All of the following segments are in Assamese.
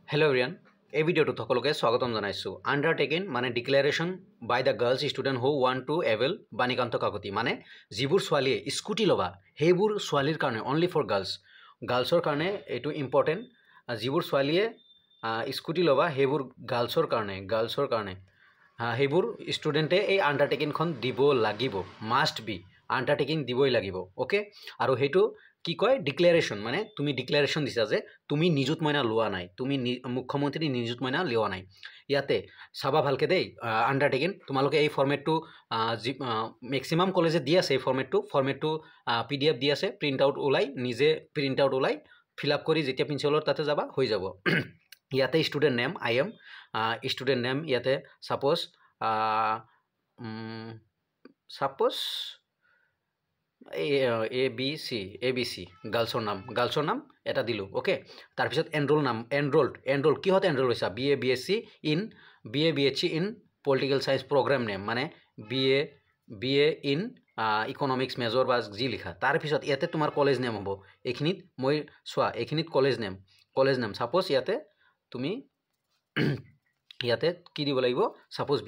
Hello everyone. এই ভিডিওটো সকলোকে স্বাগতম জনাইছো। আন্ডাৰটেকিং মানে declaration by the girls student who want to avail Banikanta Kakati মানে যিবোৰ ছোৱালীয়ে স্কুটি ল'বা সেইবোৰ ছোৱালীৰ কাৰণে অনলি ফৰ গাৰ্লছৰ কাৰণে এইটো ইম্পৰ্টেণ্ট। যিবোৰ ছোৱালীয়ে স্কুটি ল'বা সেইবোৰ গাৰ্লছৰ কাৰণে সেইবোৰ ষ্টুডেণ্টে এই আন্ডাৰটেকিংখন দিব লাগিব, মাষ্ট বি আন্ডাৰটেকিং দিবই লাগিব। ওকে, আৰু সেইটো কি কয় ডিক্লাৰেশন মানে তুমি ডিক্লাৰেশন দিছা যে তুমি নিযুত মইনা লোৱা নাই, তুমি মুখ্যমন্ত্ৰী নিযুত মইনা লোৱা নাই। ইয়াতে চাবা ভালকে দেই, আন্ডাৰটেকিং তোমালোকে এই ফৰ্মেটটো মেক্সিমাম কলেজে দি আছে। এই ফৰ্মেটটো PDF দি আছে, প্ৰিণ্ট আউট ওলাই নিজে প্ৰিণ্ট আউট ওলাই ফিল আপ কৰি যেতিয়া প্ৰিন্সিপালৰ তাতে যাবা হৈ যাব। ইয়াতে student name I am student name ইয়াতে সাপোজ এ বি চি গাৰ্লছৰ নাম এটা দিলোঁ। ওকে, তাৰপিছত এনৰোল্ড কিহত এনৰোল হৈছা? BA BSc in political science programme name মানে BA ইন ইকনমিক্স মেজৰ বা যি লিখা। তাৰপিছত ইয়াতে তোমাৰ কলেজ নেম হ'ব। এইখিনিত মই চোৱা, এইখিনিত কলেজ নেম সাপোজ ইয়াতে তুমি ইয়াতে কি দিব লাগিব? সাপোজ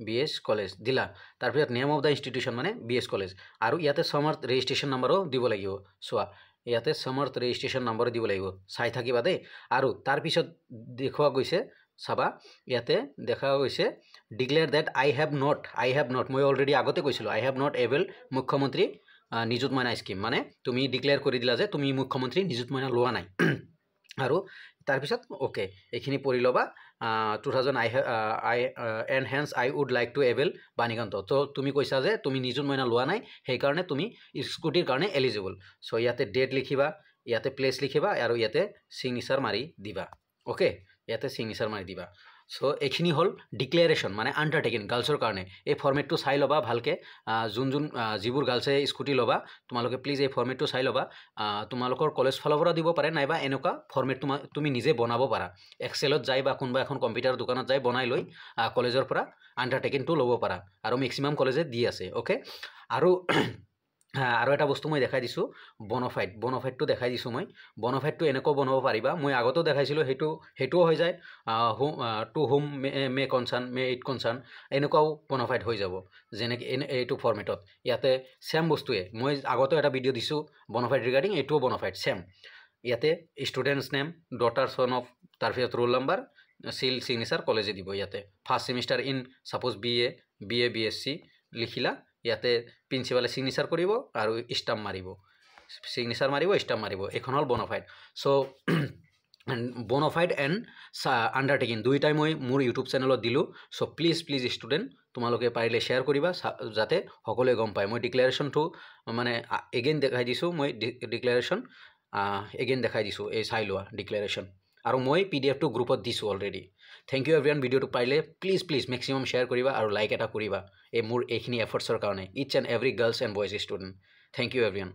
BS কলেজ দিলা। তাৰপিছত নেম অফ দ্য ইনষ্টিটিউশ্যন মানে BS কলেজ, আৰু ইয়াতে সমৰ্থ ৰেজিষ্ট্ৰেশ্যন নাম্বাৰো দিব লাগিব। চোৱা ইয়াতে সমৰ্থ ৰেজিষ্ট্ৰেশ্যন নাম্বাৰো দিব লাগিব, চাই থাকিবা দেই। আৰু তাৰপিছত দেখুওৱা গৈছে, চাবা ইয়াতে দেখা গৈছে declare date I have not মই অলৰেডি আগতে কৈছিলোঁ আই হেভ নট এভেল মুখ্যমন্ত্ৰী নিযুত মইনা স্কিম মানে তুমি ডিক্লেয়াৰ কৰি দিলা যে তুমি মুখ্যমন্ত্ৰী নিযুত মইনা লোৱা নাই। আৰু তাৰপিছত ওকে এইখিনি পঢ়ি ল'বা। 2000 and hence I would like to avail Banikanta. তো তুমি কৈছা যে তুমি নিযুত মইনা লোৱা নাই, সেইকাৰণে তুমি স্কুটিৰ কাৰণে এলিজিবল। চ' ইয়াতে ডেট লিখিবা, ইয়াতে প্লেচ লিখিবা, আৰু ইয়াতে চিগনেচাৰ মাৰি দিবা। ওকে, ইয়াতে চিগনেচাৰ মাৰি দিবা। চ' এইখিনি হ'ল ডিক্লেৰেশ্যন মানে আন্ডাৰটেকিং গাৰ্লছৰ কাৰণে। এই ফৰ্মেটটো চাই ল'বা ভালকৈ। যিবোৰ গাৰ্লছে স্কুটি ল'বা তোমালোকে প্লিজ এই ফৰ্মেটটো চাই ল'বা। তোমালোকৰ কলেজ ফালৰ পৰা দিব পাৰে, নাইবা এনেকুৱা ফৰ্মেট তুমি নিজে বনাব পাৰা। এক্সেলত যাই বা কোনোবা এখন কম্পিউটাৰ দোকানত যাই বনাই লৈ কলেজৰ পৰা আন্ডাৰটেকিংটো ল'ব পাৰা, আৰু মেক্সিমাম কলেজে দি আছে। ওকে, আৰু এটা বস্তু মই দেখাই দিছোঁ, বনফাইডটো দেখাই দিছোঁ মই। বনফাইডটো এনেকৈ বনাব পাৰিবা, মই আগতেও দেখাইছিলোঁ, সেইটোও হৈ যায়। To whom may it concern এনেকুৱাও বনফাইড হৈ যাব, যেনেকৈ এইটো ফৰ্মেটত। ইয়াতে ছেম বস্তুৱে মই আগতেও এটা ভিডিঅ' দিছোঁ বনফাইড ৰিগাৰ্ডিং, এইটোও বনফাইড ছেম। ইয়াতে ষ্টুডেণ্টছ নেম, ডটাৰ চন অফ, তাৰপিছত ৰোল নাম্বাৰ, চিল চিগনেচাৰ কলেজে দিব। ইয়াতে first semester in suppose BA BSc লিখিলা, ইয়াতে প্ৰিন্সিপালে চিগনেচাৰ কৰিব আৰু ষ্টাম্প মাৰিব, ষ্টাম্প মাৰিব। এইখন হ'ল বনফাইড। চ' বনফাইড এণ্ড আন্ডাৰটেকিং দুইটাই মই মোৰ ইউটিউব চেনেলত দিলোঁ। চ' প্লিজ ষ্টুডেণ্ট তোমালোকে পাৰিলে শ্বেয়াৰ কৰিবা, যাতে সকলোৱে গম পায়। মই ডিক্লেৰেশ্যনটো মানে এগেইন দেখাই দিছোঁ, এই চাই লোৱা ডিক্লেৰেশ্যন, আৰু মই PDFটো গ্ৰুপত দিছোঁ অলৰেডি। Thank you everyone. ভিডিঅ'টো পাৰিলে প্লিজ মেক্সিমাম শ্বেয়াৰ কৰিবা আৰু লাইক এটা কৰিবা মোৰ এইখিনি এফৰ্টছৰ কাৰণে, it's and every girls and boys student. Thank you everyone.